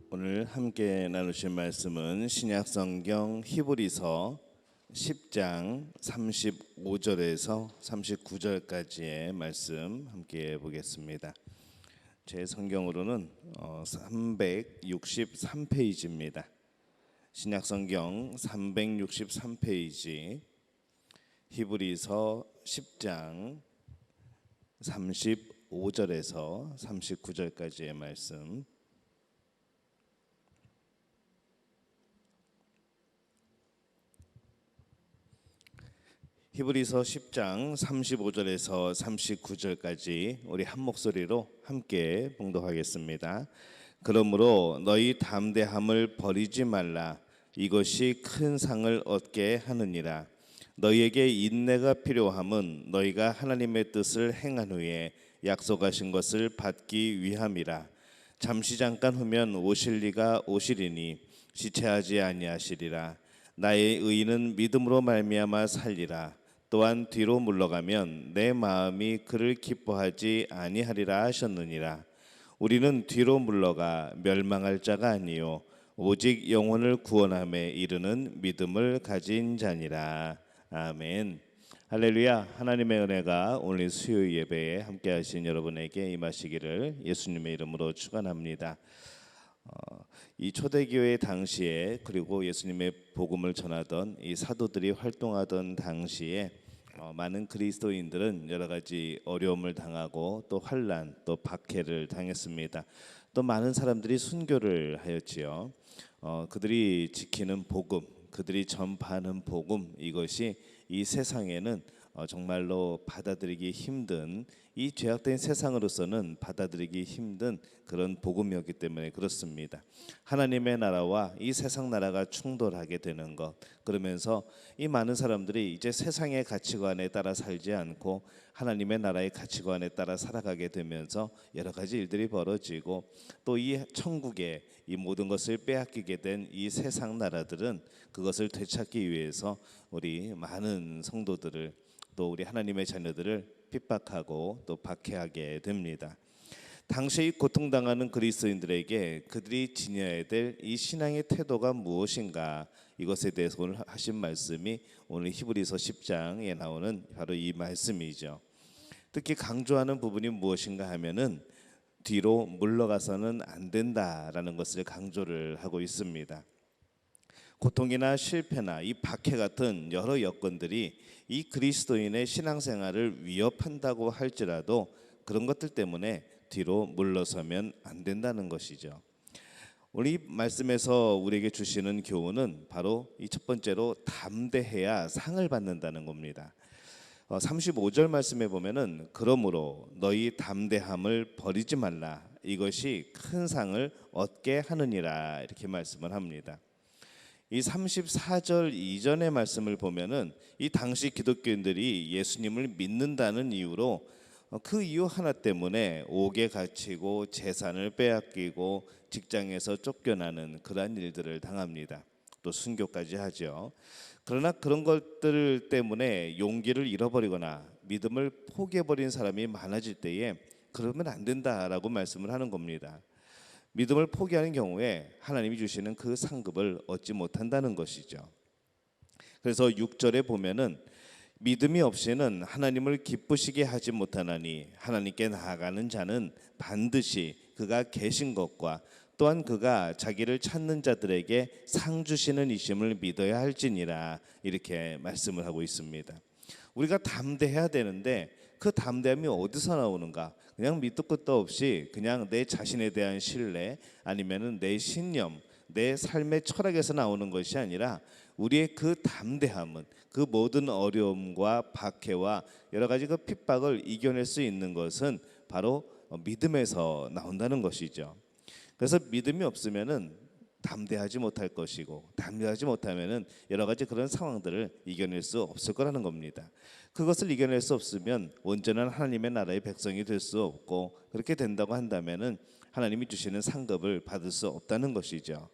오늘 함께 나누실 말씀은 신약성경 히브리서 10장 35절에서 39절까지의 말씀 함께 보겠습니다. 제 성경으로는 363페이지입니다. 신약성경 363페이지 히브리서 10장 35절에서 39절까지의 말씀. 히브리서 10장 35절에서 39절까지 우리 한 목소리로 함께 봉독하겠습니다. 그러므로 너희 담대함을 버리지 말라. 이것이 큰 상을 얻게 하느니라. 너희에게 인내가 필요함은 너희가 하나님의 뜻을 행한 후에 약속하신 것을 받기 위함이라. 잠시 잠깐 후면 오실 리가 오시리니 지체하지 아니하시리라. 나의 의인은 믿음으로 말미암아 살리라. 또한 뒤로 물러가면 내 마음이 그를 기뻐하지 아니하리라 하셨느니라. 우리는 뒤로 물러가 멸망할 자가 아니요 오직 영혼을 구원함에 이르는 믿음을 가진 자니라. 아멘. 할렐루야. 하나님의 은혜가 오늘 수요 예배에 함께 하신 여러분에게 임하시기를 예수님의 이름으로 축원합니다. 이 초대교회 당시에 그리고 예수님의 복음을 전하던 이 사도들이 활동하던 당시에 많은 그리스도인들은 여러 가지 어려움을 당하고 또 환난 또 박해를 당했습니다. 또 많은 사람들이 순교를 하였지요. 그들이 지키는 복음, 그들이 전파하는 복음, 이것이 이 세상에는 정말로 받아들이기 힘든, 이 죄악된 세상으로서는 받아들이기 힘든 그런 복음이었기 때문에 그렇습니다. 하나님의 나라와 이 세상 나라가 충돌하게 되는 것, 그러면서 이 많은 사람들이 이제 세상의 가치관에 따라 살지 않고 하나님의 나라의 가치관에 따라 살아가게 되면서 여러 가지 일들이 벌어지고, 또 이 천국의 이 모든 것을 빼앗기게 된 이 세상 나라들은 그것을 되찾기 위해서 우리 많은 성도들을, 또 우리 하나님의 자녀들을 핍박하고 또 박해하게 됩니다. 당시 고통당하는 그리스도인들에게 그들이 지녀야 될 이 신앙의 태도가 무엇인가, 이것에 대해서 오늘 하신 말씀이 오늘 히브리서 10장에 나오는 바로 이 말씀이죠. 특히 강조하는 부분이 무엇인가 하면은 뒤로 물러가서는 안 된다라는 것을 강조를 하고 있습니다. 고통이나 실패나 이 박해 같은 여러 여건들이 이 그리스도인의 신앙생활을 위협한다고 할지라도 그런 것들 때문에 뒤로 물러서면 안 된다는 것이죠. 우리 말씀에서 우리에게 주시는 교훈은 바로 이 첫 번째로 담대해야 상을 받는다는 겁니다. 35절 말씀에 보면은 그러므로 너희 담대함을 버리지 말라. 이것이 큰 상을 얻게 하느니라. 이렇게 말씀을 합니다. 이 34절 이전의 말씀을 보면은 이 당시 기독교인들이 예수님을 믿는다는 이유로 그 이유 하나 때문에 옥에 갇히고 재산을 빼앗기고 직장에서 쫓겨나는 그러한 일들을 당합니다. 또 순교까지 하죠. 그러나 그런 것들 때문에 용기를 잃어버리거나 믿음을 포기해버린 사람이 많아질 때에 그러면 안 된다라고 말씀을 하는 겁니다. 믿음을 포기하는 경우에 하나님이 주시는 그 상급을 얻지 못한다는 것이죠. 그래서 6절에 보면은 믿음이 없이는 하나님을 기쁘시게 하지 못하나니 하나님께 나아가는 자는 반드시 그가 계신 것과 또한 그가 자기를 찾는 자들에게 상 주시는 이심을 믿어야 할지니라. 이렇게 말씀을 하고 있습니다. 우리가 담대해야 되는데 그 담대함이 어디서 나오는가? 그냥 밑도 끝도 없이 그냥 내 자신에 대한 신뢰, 아니면은 내 신념, 내 삶의 철학에서 나오는 것이 아니라 우리의 그 담대함은 그 모든 어려움과 박해와 여러 가지 그 핍박을 이겨낼 수 있는 것은 바로 믿음에서 나온다는 것이죠. 그래서 믿음이 없으면은 담대하지 못할 것이고, 담대하지 못하면은 여러 가지 그런 상황들을 이겨낼 수 없을 거라는 겁니다. 그것을 이겨낼 수 없으면 온전한 하나님의 나라의 백성이 될 수 없고, 그렇게 된다고 한다면은 하나님이 주시는 상급을 받을 수 없다는 것이죠.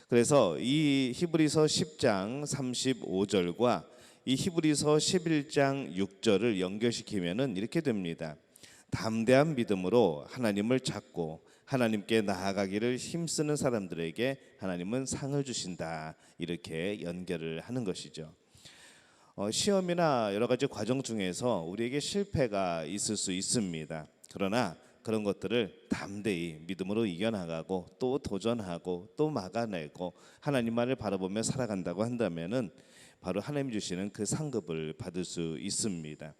그래서 이 히브리서 10장 35절과 이 히브리서 11장 6절을 연결시키면은 이렇게 됩니다. 담대한 믿음으로 하나님을 찾고 하나님께 나아가기를 힘쓰는 사람들에게 하나님은 상을 주신다. 이렇게 연결을 하는 것이죠. 시험이나 여러 가지 과정 중에서 우리에게 실패가 있을 수 있습니다. 그러나 그런 것들을 담대히 믿음으로 이겨나가고 또 도전하고 또 막아내고 하나님만을 바라보며 살아간다고 한다면은 바로 하나님 주시는 그 상급을 받을 수 있습니다.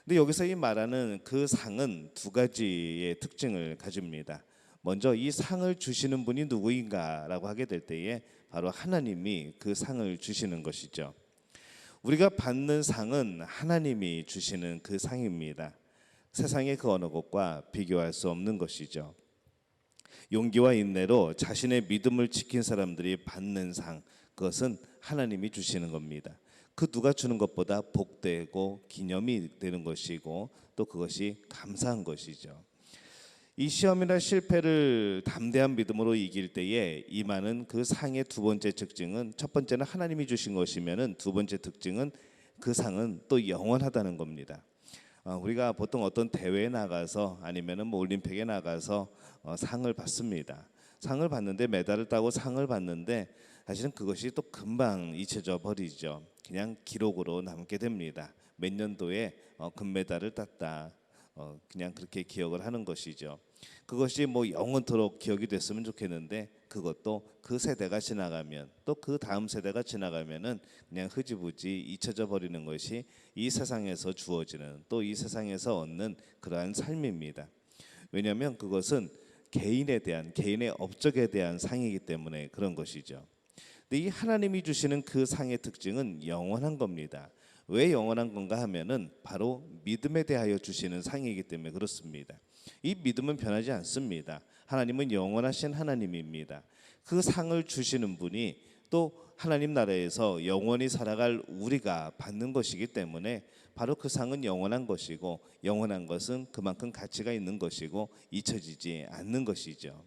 근데 여기서 이 말하는 그 상은 두 가지의 특징을 가집니다. 먼저 이 상을 주시는 분이 누구인가라고 하게 될 때에 바로 하나님이 그 상을 주시는 것이죠. 우리가 받는 상은 하나님이 주시는 그 상입니다. 세상의 그 어느 것과 비교할 수 없는 것이죠. 용기와 인내로 자신의 믿음을 지킨 사람들이 받는 상, 그것은 하나님이 주시는 겁니다. 그 누가 주는 것보다 복되고 기념이 되는 것이고 또 그것이 감사한 것이죠. 이 시험이나 실패를 담대한 믿음으로 이길 때에 임하는 그 상의 두 번째 특징은, 첫 번째는 하나님이 주신 것이면은 두 번째 특징은 그 상은 또 영원하다는 겁니다. 우리가 보통 어떤 대회에 나가서 아니면은 뭐 올림픽에 나가서 상을 받습니다. 상을 받는데 메달을 따고 상을 받는데 사실은 그것이 또 금방 잊혀져 버리죠. 그냥 기록으로 남게 됩니다. 몇 년도에 금메달을 땄다. 그냥 그렇게 기억을 하는 것이죠. 그것이 뭐 영원토록 기억이 됐으면 좋겠는데 그것도 그 세대가 지나가면 또 그 다음 세대가 지나가면은 그냥 흐지부지 잊혀져 버리는 것이 이 세상에서 주어지는 또 이 세상에서 얻는 그러한 삶입니다. 왜냐하면 그것은 개인에 대한, 개인의 업적에 대한 상이기 때문에 그런 것이죠. 근데 이 하나님이 주시는 그 상의 특징은 영원한 겁니다. 왜 영원한 건가 하면은 바로 믿음에 대하여 주시는 상이기 때문에 그렇습니다. 이 믿음은 변하지 않습니다. 하나님은 영원하신 하나님입니다. 그 상을 주시는 분이 또 하나님 나라에서 영원히 살아갈 우리가 받는 것이기 때문에 바로 그 상은 영원한 것이고, 영원한 것은 그만큼 가치가 있는 것이고 잊혀지지 않는 것이죠.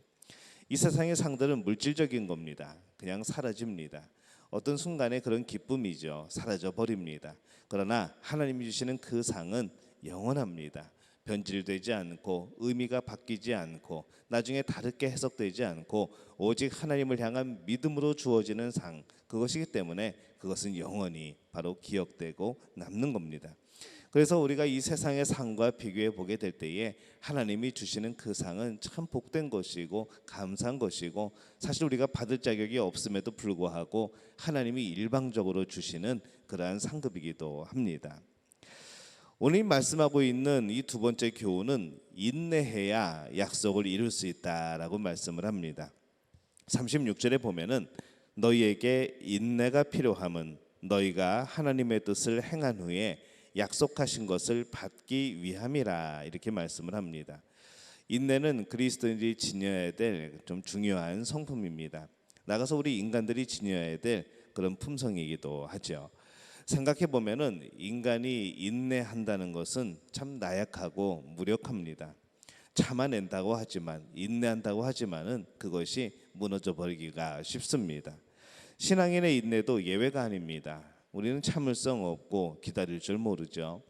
이 세상의 상들은 물질적인 겁니다. 그냥 사라집니다. 어떤 순간에 그런 기쁨이죠. 사라져 버립니다. 그러나 하나님이 주시는 그 상은 영원합니다. 변질되지 않고 의미가 바뀌지 않고 나중에 다르게 해석되지 않고 오직 하나님을 향한 믿음으로 주어지는 상, 그것이기 때문에 그것은 영원히 바로 기억되고 남는 겁니다. 그래서 우리가 이 세상의 상과 비교해 보게 될 때에 하나님이 주시는 그 상은 참 복된 것이고 감사한 것이고, 사실 우리가 받을 자격이 없음에도 불구하고 하나님이 일방적으로 주시는 그러한 상급이기도 합니다. 오늘 말씀하고 있는 이 두 번째 교훈은 인내해야 약속을 이룰 수 있다라고 말씀을 합니다. 36절에 보면은 너희에게 인내가 필요함은 너희가 하나님의 뜻을 행한 후에 약속하신 것을 받기 위함이라, 이렇게 말씀을 합니다. 인내는 그리스도인들이 지녀야 될 좀 중요한 성품입니다. 나가서 우리 인간들이 지녀야 될 그런 품성이기도 하죠. 생각해 보면은 인간이 인내한다는 것은 참 나약하고 무력합니다. 참아낸다고 하지만, 인내한다고 하지만은 그것이 무너져 버리기가 쉽습니다. 신앙인의 인내도 예외가 아닙니다. 우리는 참을성 없고 기다릴 줄 모르죠.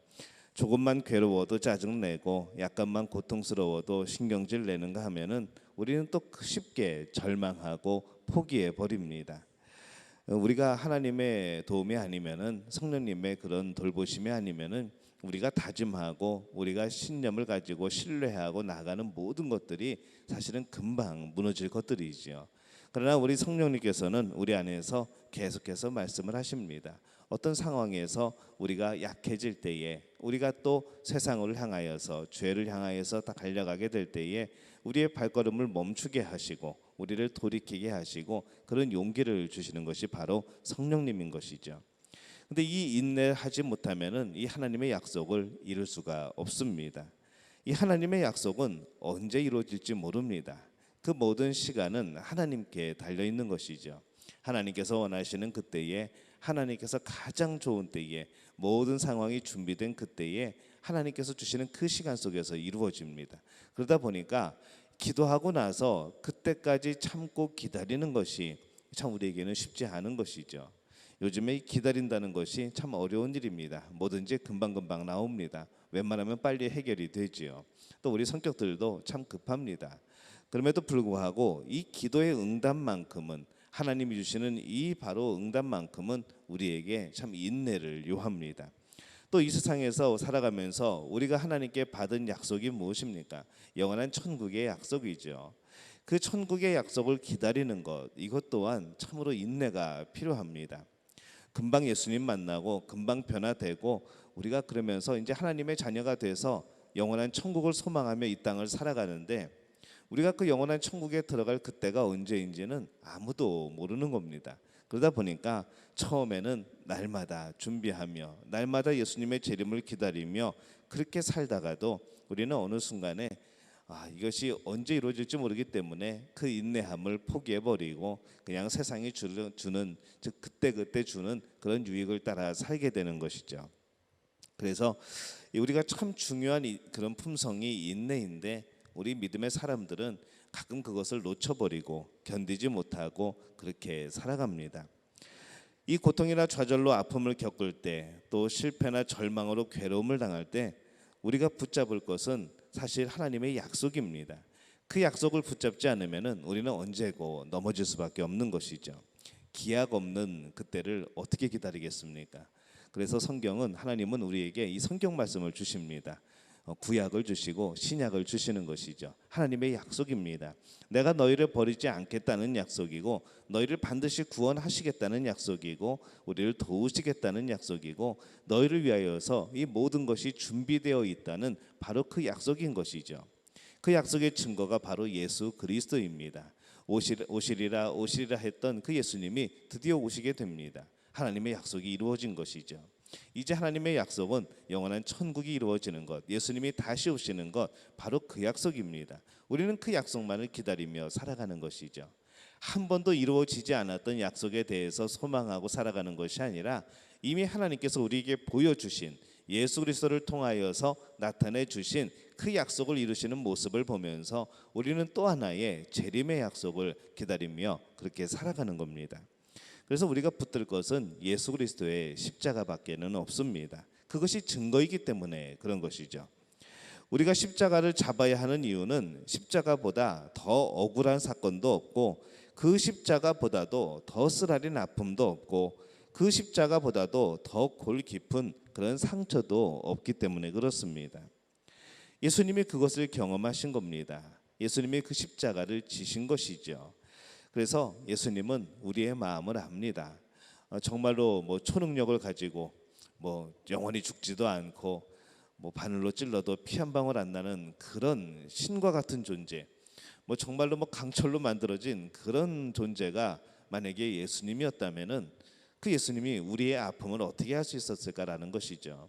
조금만 괴로워도 짜증내고 약간만 고통스러워도 신경질 내는가 하면은 우리는 또 쉽게 절망하고 포기해 버립니다. 우리가 하나님의 도움이 아니면은, 성령님의 그런 돌보심이 아니면은 우리가 다짐하고 우리가 신념을 가지고 신뢰하고 나가는 모든 것들이 사실은 금방 무너질 것들이지요. 그러나 우리 성령님께서는 우리 안에서 계속해서 말씀을 하십니다. 어떤 상황에서 우리가 약해질 때에, 우리가 또 세상을 향하여서, 죄를 향하여서 다 달려가게 될 때에 우리의 발걸음을 멈추게 하시고 우리를 돌이키게 하시고 그런 용기를 주시는 것이 바로 성령님인 것이죠. 근데 이 인내하지 못하면은 이 하나님의 약속을 이룰 수가 없습니다. 이 하나님의 약속은 언제 이루어질지 모릅니다. 그 모든 시간은 하나님께 달려 있는 것이죠. 하나님께서 원하시는 그때에, 하나님께서 가장 좋은 때에, 모든 상황이 준비된 그때에 하나님께서 주시는 그 시간 속에서 이루어집니다. 그러다 보니까 기도하고 나서 그때까지 참고 기다리는 것이 참 우리에게는 쉽지 않은 것이죠. 요즘에 기다린다는 것이 참 어려운 일입니다. 뭐든지 금방금방 나옵니다. 웬만하면 빨리 해결이 되지요. 또 우리 성격들도 참 급합니다. 그럼에도 불구하고 이 기도의 응답만큼은, 하나님이 주시는 이 바로 응답만큼은 우리에게 참 인내를 요합니다. 또 이 세상에서 살아가면서 우리가 하나님께 받은 약속이 무엇입니까? 영원한 천국의 약속이죠. 그 천국의 약속을 기다리는 것, 이것 또한 참으로 인내가 필요합니다. 금방 예수님 만나고 금방 변화되고 우리가 그러면서 이제 하나님의 자녀가 돼서 영원한 천국을 소망하며 이 땅을 살아가는데, 우리가 그 영원한 천국에 들어갈 그때가 언제인지는 아무도 모르는 겁니다. 그러다 보니까 처음에는 날마다 준비하며 날마다 예수님의 재림을 기다리며 그렇게 살다가도 우리는 어느 순간에 이것이 언제 이루어질지 모르기 때문에 그 인내함을 포기해버리고 그냥 세상이 주는, 즉 그때 주는 그런 유익을 따라 살게 되는 것이죠. 그래서 우리가 참 중요한 그런 품성이 인내인데, 우리 믿음의 사람들은 가끔 그것을 놓쳐버리고 견디지 못하고 그렇게 살아갑니다. 이 고통이나 좌절로 아픔을 겪을 때, 또 실패나 절망으로 괴로움을 당할 때 우리가 붙잡을 것은 사실 하나님의 약속입니다. 그 약속을 붙잡지 않으면 우리는 언제고 넘어질 수밖에 없는 것이죠. 기약 없는 그때를 어떻게 기다리겠습니까? 그래서 성경은, 하나님은 우리에게 이 성경 말씀을 주십니다. 구약을 주시고 신약을 주시는 것이죠. 하나님의 약속입니다. 내가 너희를 버리지 않겠다는 약속이고, 너희를 반드시 구원하시겠다는 약속이고, 우리를 도우시겠다는 약속이고, 너희를 위하여서 이 모든 것이 준비되어 있다는 바로 그 약속인 것이죠. 그 약속의 증거가 바로 예수 그리스도입니다. 오시리라 했던 그 예수님이 드디어 오시게 됩니다. 하나님의 약속이 이루어진 것이죠. 이제 하나님의 약속은 영원한 천국이 이루어지는 것, 예수님이 다시 오시는 것, 바로 그 약속입니다. 우리는 그 약속만을 기다리며 살아가는 것이죠. 한 번도 이루어지지 않았던 약속에 대해서 소망하고 살아가는 것이 아니라, 이미 하나님께서 우리에게 보여주신, 예수 그리스도를 통하여서 나타내 주신 그 약속을 이루시는 모습을 보면서 우리는 또 하나의 재림의 약속을 기다리며 그렇게 살아가는 겁니다. 그래서 우리가 붙들 것은 예수 그리스도의 십자가밖에는 없습니다. 그것이 증거이기 때문에 그런 것이죠. 우리가 십자가를 잡아야 하는 이유는 십자가보다 더 억울한 사건도 없고, 그 십자가보다도 더 쓰라린 아픔도 없고, 그 십자가보다도 더 골 깊은 그런 상처도 없기 때문에 그렇습니다. 예수님이 그것을 경험하신 겁니다. 예수님이 그 십자가를 지신 것이죠. 그래서 예수님은 우리의 마음을 압니다. 정말로 초능력을 가지고 영원히 죽지도 않고 바늘로 찔러도 피 한 방울 안 나는 그런 신과 같은 존재, 정말로 강철로 만들어진 그런 존재가 만약에 예수님이었다면은 그 예수님이 우리의 아픔을 어떻게 할 수 있었을까라는 것이죠.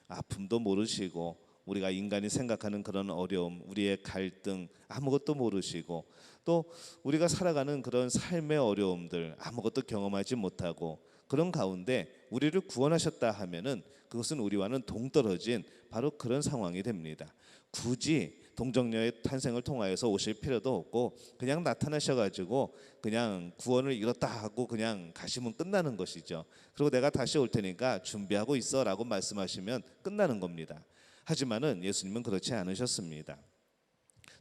아픔도 모르시고, 우리가 인간이 생각하는 그런 어려움, 우리의 갈등 아무것도 모르시고, 또 우리가 살아가는 그런 삶의 어려움들 아무것도 경험하지 못하고, 그런 가운데 우리를 구원하셨다 하면은 그것은 우리와는 동떨어진 바로 그런 상황이 됩니다. 굳이 동정녀의 탄생을 통하여서 오실 필요도 없고, 그냥 나타나셔가지고 그냥 구원을 이뤘다 하고 그냥 가시면 끝나는 것이죠. 그리고 내가 다시 올 테니까 준비하고 있어라고 말씀하시면 끝나는 겁니다. 하지만은 예수님은 그렇지 않으셨습니다.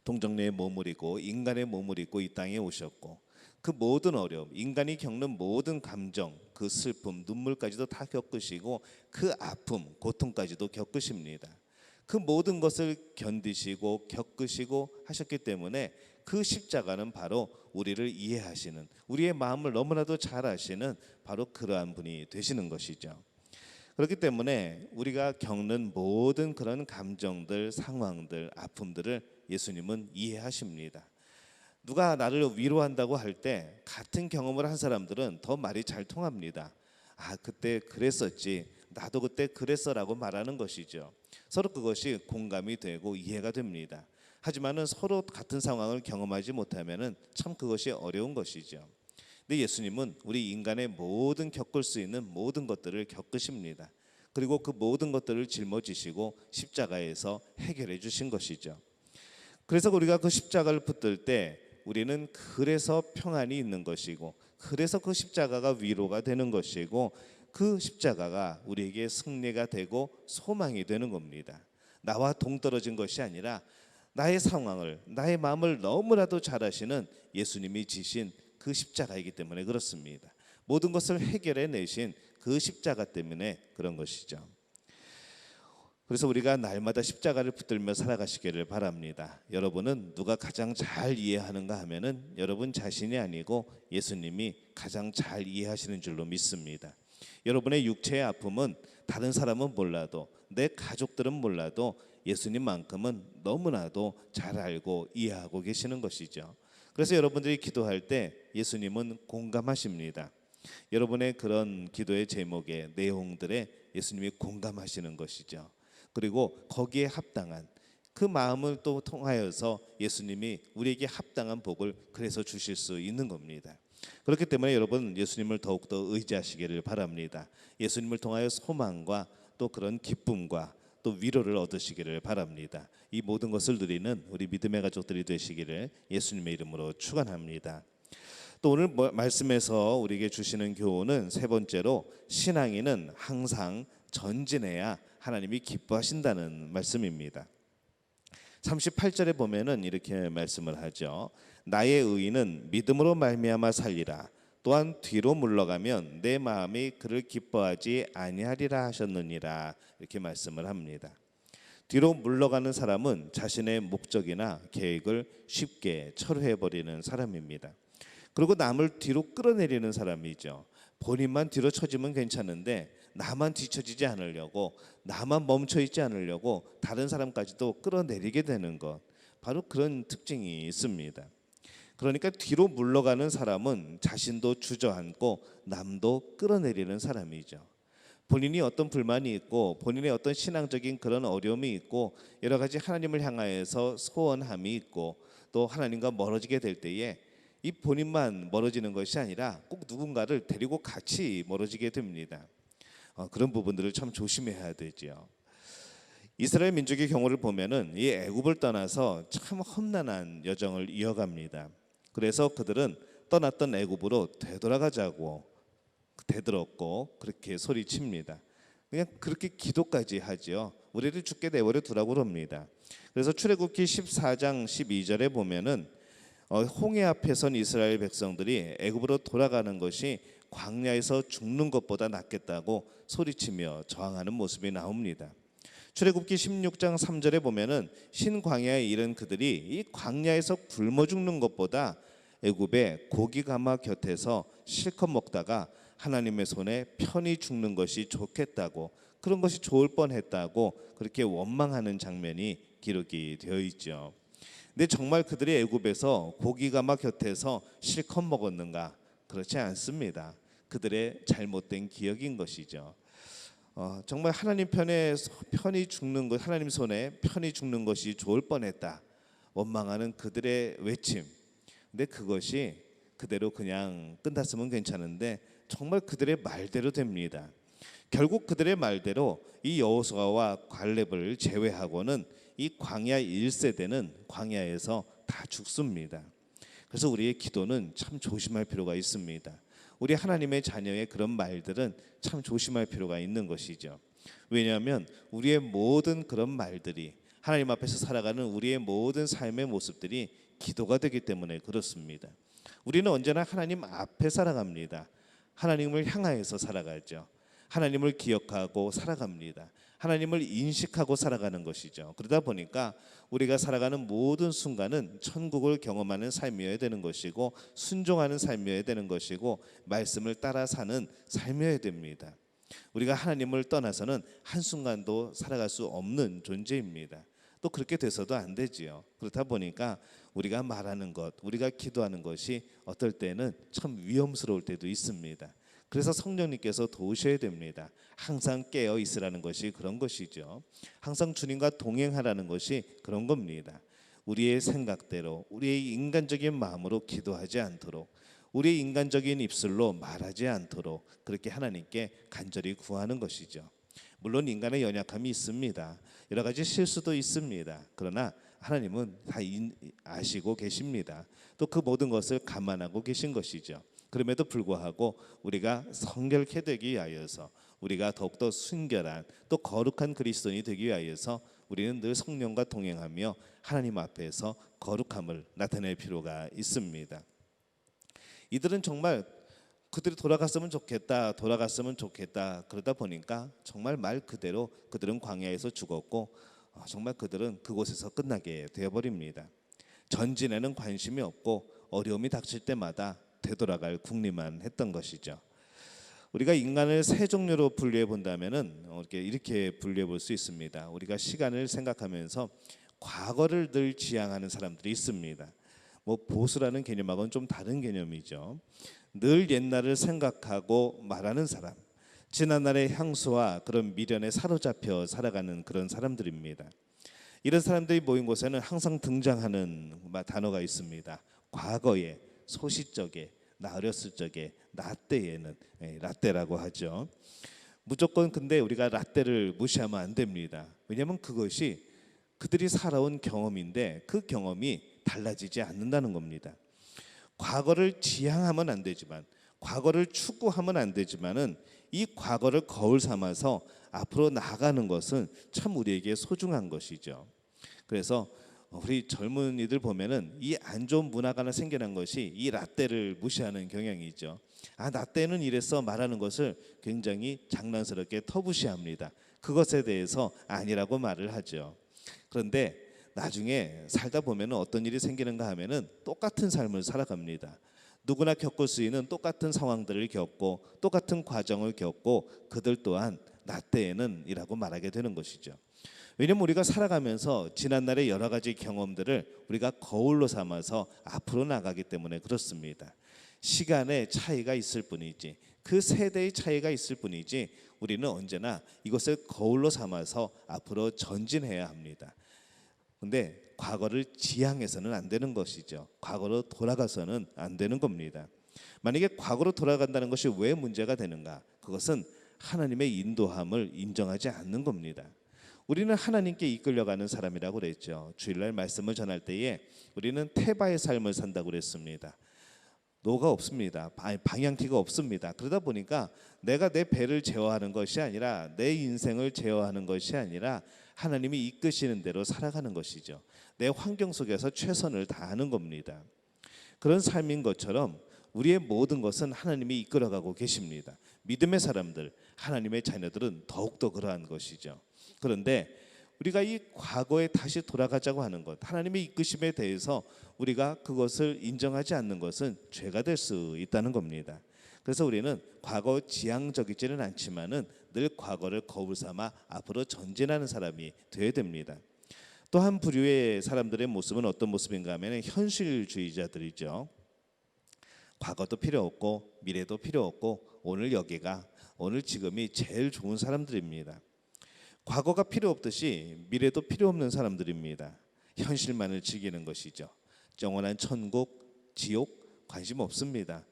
동정녀의 몸을 입고 인간의 몸을 입고 이 땅에 오셨고, 그 모든 어려움, 인간이 겪는 모든 감정, 그 슬픔, 눈물까지도 다 겪으시고, 그 아픔, 고통까지도 겪으십니다. 그 모든 것을 견디시고 겪으시고 하셨기 때문에 그 십자가는 바로 우리를 이해하시는, 우리의 마음을 너무나도 잘 아시는 바로 그러한 분이 되시는 것이죠. 그렇기 때문에 우리가 겪는 모든 그런 감정들, 상황들, 아픔들을 예수님은 이해하십니다. 누가 나를 위로한다고 할 때 같은 경험을 한 사람들은 더 말이 잘 통합니다. 그때 그랬었지, 나도 그때 그랬어라고 말하는 것이죠. 서로 그것이 공감이 되고 이해가 됩니다. 하지만은 서로 같은 상황을 경험하지 못하면은 참 그것이 어려운 것이죠. 근데 예수님은 우리 인간의 모든 겪을 수 있는 모든 것들을 겪으십니다. 그리고 그 모든 것들을 짊어지시고 십자가에서 해결해 주신 것이죠. 그래서 우리가 그 십자가를 붙들 때 우리는 그래서 평안이 있는 것이고, 그래서 그 십자가가 위로가 되는 것이고, 그 십자가가 우리에게 승리가 되고 소망이 되는 겁니다. 나와 동떨어진 것이 아니라 나의 상황을, 나의 마음을 너무나도 잘 아시는 예수님이 지신 그 십자가이기 때문에 그렇습니다. 모든 것을 해결해 내신 그 십자가 때문에 그런 것이죠. 그래서 우리가 날마다 십자가를 붙들며 살아가시기를 바랍니다. 여러분은 누가 가장 잘 이해하는가 하면은 여러분 자신이 아니고 예수님이 가장 잘 이해하시는 줄로 믿습니다. 여러분의 육체의 아픔은 다른 사람은 몰라도, 내 가족들은 몰라도 예수님만큼은 너무나도 잘 알고 이해하고 계시는 것이죠. 그래서 여러분들이 기도할 때 예수님은 공감하십니다. 여러분의 그런 기도의 제목의 내용들에 예수님이 공감하시는 것이죠. 그리고 거기에 합당한 그 마음을 또 통하여서 예수님이 우리에게 합당한 복을 그래서 주실 수 있는 겁니다. 그렇기 때문에 여러분 예수님을 더욱더 의지하시기를 바랍니다. 예수님을 통하여 소망과 또 그런 기쁨과 또 위로를 얻으시기를 바랍니다. 이 모든 것을 누리는 우리 믿음의 가족들이 되시기를 예수님의 이름으로 축원합니다. 또 오늘 말씀에서 우리에게 주시는 교훈은 세 번째로 신앙인은 항상 전진해야 하나님이 기뻐하신다는 말씀입니다. 38절에 보면은 이렇게 말씀을 하죠. 나의 의인은 믿음으로 말미암아 살리라. 또한 뒤로 물러가면 내 마음이 그를 기뻐하지 아니하리라 하셨느니라. 이렇게 말씀을 합니다. 뒤로 물러가는 사람은 자신의 목적이나 계획을 쉽게 철회해버리는 사람입니다. 그리고 남을 뒤로 끌어내리는 사람이죠. 본인만 뒤로 처지면 괜찮은데 나만 뒤처지지 않으려고, 나만 멈춰있지 않으려고 다른 사람까지도 끌어내리게 되는 것, 바로 그런 특징이 있습니다. 그러니까 뒤로 물러가는 사람은 자신도 주저앉고 남도 끌어내리는 사람이죠. 본인이 어떤 불만이 있고 본인의 어떤 신앙적인 그런 어려움이 있고 여러 가지 하나님을 향하여서 소원함이 있고 또 하나님과 멀어지게 될 때에 이 본인만 멀어지는 것이 아니라 꼭 누군가를 데리고 같이 멀어지게 됩니다. 그런 부분들을 참 조심해야 되죠. 이스라엘 민족의 경우를 보면은 이 애굽을 떠나서 참 험난한 여정을 이어갑니다. 그래서 그들은 떠났던 애굽으로 되돌아가자고 되들었고 그렇게 소리칩니다. 그냥 그렇게 기도까지 하죠. 우리를 죽게 내버려 두라고 그럽니다. 그래서 출애굽기 14장 12절에 보면은 홍해 앞에 선 이스라엘 백성들이 애굽으로 돌아가는 것이 광야에서 죽는 것보다 낫겠다고 소리치며 저항하는 모습이 나옵니다. 출애굽기 16장 3절에 보면은 신광야에 이른 그들이 이 광야에서 굶어 죽는 것보다 애굽의 고기 가마 곁에서 실컷 먹다가 하나님의 손에 편히 죽는 것이 좋겠다고, 그런 것이 좋을 뻔했다고 그렇게 원망하는 장면이 기록이 되어 있죠. 근데 정말 그들이 애굽에서 고기 가마 곁에서 실컷 먹었는가? 그렇지 않습니다. 그들의 잘못된 기억인 것이죠. 정말 하나님 편에 편히 죽는 것, 하나님 손에 편히 죽는 것이 좋을 뻔했다 원망하는 그들의 외침. 근데 그것이 그대로 그냥 끝났으면 괜찮은데 정말 그들의 말대로 됩니다. 결국 그들의 말대로 이 여호수아와 갈렙을 제외하고는 이 광야 1세대는 광야에서 다 죽습니다. 그래서 우리의 기도는 참 조심할 필요가 있습니다. 우리 하나님의 자녀의 그런 말들은 참 조심할 필요가 있는 것이죠. 왜냐하면 우리의 모든 그런 말들이, 하나님 앞에서 살아가는 우리의 모든 삶의 모습들이 기도가 되기 때문에 그렇습니다. 우리는 언제나 하나님 앞에 살아갑니다. 하나님을 향하여서 살아가죠. 하나님을 기억하고 살아갑니다. 하나님을 인식하고 살아가는 것이죠. 그러다 보니까 우리가 살아가는 모든 순간은 천국을 경험하는 삶이어야 되는 것이고 순종하는 삶이어야 되는 것이고 말씀을 따라 사는 삶이어야 됩니다. 우리가 하나님을 떠나서는 한순간도 살아갈 수 없는 존재입니다. 또 그렇게 돼서도 안 되지요. 그렇다 보니까 우리가 말하는 것, 우리가 기도하는 것이 어떨 때는 참 위험스러울 때도 있습니다. 그래서 성령님께서 도우셔야 됩니다. 항상 깨어 있으라는 것이 그런 것이죠. 항상 주님과 동행하라는 것이 그런 겁니다. 우리의 생각대로, 우리의 인간적인 마음으로 기도하지 않도록, 우리의 인간적인 입술로 말하지 않도록 그렇게 하나님께 간절히 구하는 것이죠. 물론 인간의 연약함이 있습니다. 여러 가지 실수도 있습니다. 그러나 하나님은 다 아시고 계십니다. 또 그 모든 것을 감안하고 계신 것이죠. 그럼에도 불구하고 우리가 성결케 되기 위하여서, 우리가 더욱더 순결한 또 거룩한 그리스도인이 되기 위하여서 우리는 늘 성령과 동행하며 하나님 앞에서 거룩함을 나타낼 필요가 있습니다. 이들은 정말 그들이 돌아갔으면 좋겠다, 돌아갔으면 좋겠다 그러다 보니까 정말 말 그대로 그들은 광야에서 죽었고 정말 그들은 그곳에서 끝나게 되어버립니다. 전진에는 관심이 없고 어려움이 닥칠 때마다 되돌아갈 궁리만 했던 것이죠. 우리가 인간을 세 종류로 분류해 본다면은 이렇게 분류해 볼 수 있습니다. 우리가 시간을 생각하면서 과거를 늘 지향하는 사람들이 있습니다. 보수라는 개념하고는 좀 다른 개념이죠. 늘 옛날을 생각하고 말하는 사람, 지난날의 향수와 그런 미련에 사로잡혀 살아가는 그런 사람들입니다. 이런 사람들이 모인 곳에는 항상 등장하는 단어가 있습니다. 과거에, 소시적에, 나 어렸을 적에, 나 때에는, 라떼라고 하죠. 무조건 근데 우리가 라떼를 무시하면 안 됩니다. 왜냐하면 그것이 그들이 살아온 경험인데 그 경험이 달라지지 않는다는 겁니다. 과거를 지향하면 안 되지만, 과거를 추구하면 안 되지만은 이 과거를 거울 삼아서 앞으로 나아가는 것은 참 우리에게 소중한 것이죠. 그래서 우리 젊은이들 보면은 이 안 좋은 문화가 하나 생겨난 것이 이 라떼를 무시하는 경향이죠. 나 때는 이랬어 말하는 것을 굉장히 장난스럽게 터부시합니다. 그것에 대해서 아니라고 말을 하죠. 그런데 나중에 살다 보면 어떤 일이 생기는가 하면은 똑같은 삶을 살아갑니다. 누구나 겪을 수 있는 똑같은 상황들을 겪고 똑같은 과정을 겪고 그들 또한 나 때에는 이라고 말하게 되는 것이죠. 왜냐하면 우리가 살아가면서 지난날의 여러 가지 경험들을 우리가 거울로 삼아서 앞으로 나가기 때문에 그렇습니다. 시간의 차이가 있을 뿐이지, 그 세대의 차이가 있을 뿐이지 우리는 언제나 이것을 거울로 삼아서 앞으로 전진해야 합니다. 근데 과거를 지향해서는 안 되는 것이죠. 과거로 돌아가서는 안 되는 겁니다. 만약에 과거로 돌아간다는 것이 왜 문제가 되는가? 그것은 하나님의 인도함을 인정하지 않는 겁니다. 우리는 하나님께 이끌려가는 사람이라고 그랬죠. 주일날 말씀을 전할 때에 우리는 태바의 삶을 산다고 그랬습니다. 노가 없습니다. 방향키가 없습니다. 그러다 보니까 내가 내 배를 제어하는 것이 아니라, 내 인생을 제어하는 것이 아니라 하나님이 이끄시는 대로 살아가는 것이죠. 내 환경 속에서 최선을 다하는 겁니다. 그런 삶인 것처럼 우리의 모든 것은 하나님이 이끌어가고 계십니다. 믿음의 사람들, 하나님의 자녀들은 더욱더 그러한 것이죠. 그런데 우리가 이 과거에 다시 돌아가자고 하는 것, 하나님의 이끄심에 대해서 우리가 그것을 인정하지 않는 것은 죄가 될 수 있다는 겁니다. 그래서 우리는 과거 지향적이지는 않지만은 늘 과거를 거울 삼아 앞으로 전진하는 사람이 되어야 됩니다. 또 한 부류의 사람들의 모습은 어떤 모습인가 하면 현실주의자들이죠. 과거도 필요 없고 미래도 필요 없고 오늘 여기가, 오늘 지금이 제일 좋은 사람들입니다. 과거가 필요 없듯이 미래도 필요 없는 사람들입니다. 현실만을 즐기는 것이죠. 영원한 천국, 지옥 관심 없습니다.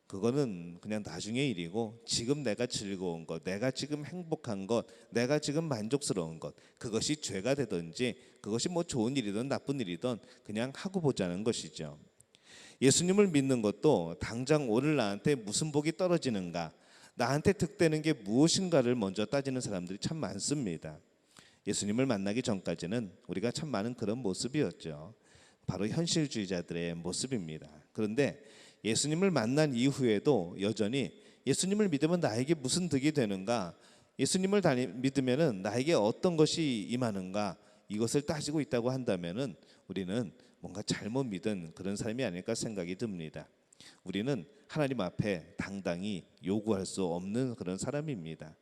그거는 그냥 나중의 일이고 지금 내가 즐거운 것, 내가 지금 행복한 것, 내가 지금 만족스러운 것, 그것이 죄가 되든지 그것이 좋은 일이든 나쁜 일이든 그냥 하고 보자는 것이죠. 예수님을 믿는 것도 당장 오늘 나한테 무슨 복이 떨어지는가, 나한테 득되는 게 무엇인가를 먼저 따지는 사람들이 참 많습니다. 예수님을 만나기 전까지는 우리가 참 많은 그런 모습이었죠. 바로 현실주의자들의 모습입니다. 그런데 예수님을 만난 이후에도 여전히 예수님을 믿으면 나에게 무슨 득이 되는가, 예수님을 믿으면 나에게 어떤 것이 임하는가, 이것을 따지고 있다고 한다면 우리는 뭔가 잘못 믿은 그런 삶이 아닐까 생각이 듭니다. 우리는 하나님 앞에 당당히 요구할 수 없는 그런 사람입니다.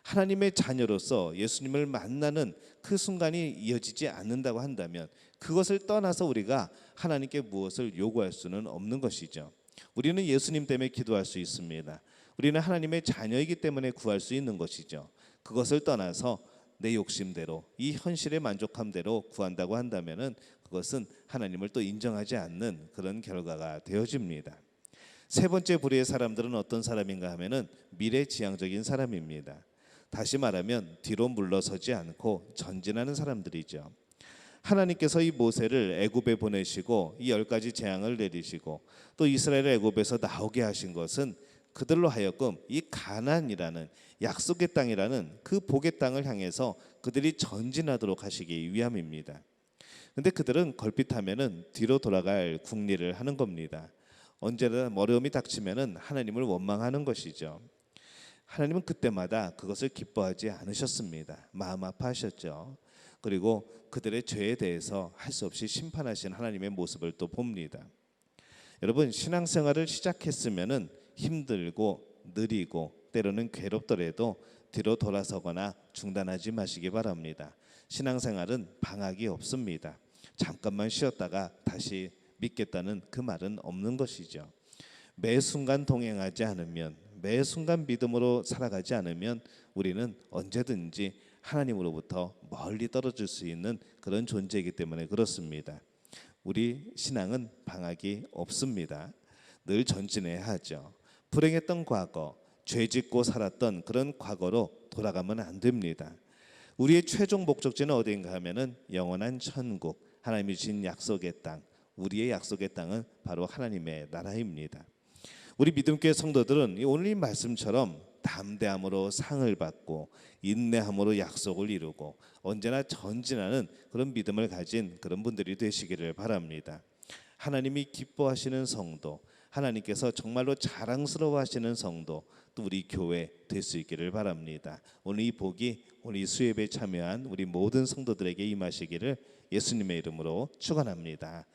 하나님의 자녀로서 예수님을 만나는 그 순간이 이어지지 않는다고 한다면 그것을 떠나서 우리가 하나님께 무엇을 요구할 수는 없는 것이죠. 우리는 예수님 때문에 기도할 수 있습니다. 우리는 하나님의 자녀이기 때문에 구할 수 있는 것이죠. 그것을 떠나서 내 욕심대로, 이 현실의 만족함대로 구한다고 한다면 그것은 하나님을 또 인정하지 않는 그런 결과가 되어집니다. 세 번째 부류의 사람들은 어떤 사람인가 하면은 미래지향적인 사람입니다. 다시 말하면 뒤로 물러서지 않고 전진하는 사람들이죠. 하나님께서 이 모세를 애굽에 보내시고 이 10가지 재앙을 내리시고 또 이스라엘을 애굽에서 나오게 하신 것은 그들로 하여금 이 가나안이라는 약속의 땅이라는 그 복의 땅을 향해서 그들이 전진하도록 하시기 위함입니다. 근데 그들은 걸핏하면은 뒤로 돌아갈 궁리를 하는 겁니다. 언제나 어려움이 닥치면은 하나님을 원망하는 것이죠. 하나님은 그때마다 그것을 기뻐하지 않으셨습니다. 마음 아파하셨죠. 그리고 그들의 죄에 대해서 할 수 없이 심판하신 하나님의 모습을 또 봅니다. 여러분, 신앙생활을 시작했으면은 힘들고 느리고 때로는 괴롭더라도 뒤로 돌아서거나 중단하지 마시기 바랍니다. 신앙생활은 방학이 없습니다. 잠깐만 쉬었다가 다시 믿겠다는 그 말은 없는 것이죠. 매 순간 동행하지 않으면, 매 순간 믿음으로 살아가지 않으면 우리는 언제든지 하나님으로부터 멀리 떨어질 수 있는 그런 존재이기 때문에 그렇습니다. 우리 신앙은 방학이 없습니다. 늘 전진해야 하죠. 불행했던 과거, 죄짓고 살았던 그런 과거로 돌아가면 안 됩니다. 우리의 최종 목적지는 어디인가 하면은 영원한 천국, 하나님이 주신 약속의 땅, 우리의 약속의 땅은 바로 하나님의 나라입니다. 우리 믿음교회 성도들은 오늘 이 말씀처럼 담대함으로 상을 받고 인내함으로 약속을 이루고 언제나 전진하는 그런 믿음을 가진 그런 분들이 되시기를 바랍니다. 하나님이 기뻐하시는 성도, 하나님께서 정말로 자랑스러워하시는 성도, 또 우리 교회 될 수 있기를 바랍니다. 오늘 이 복이 우리 수예배에 참여한 우리 모든 성도들에게 임하시기를 예수님의 이름으로 축원합니다.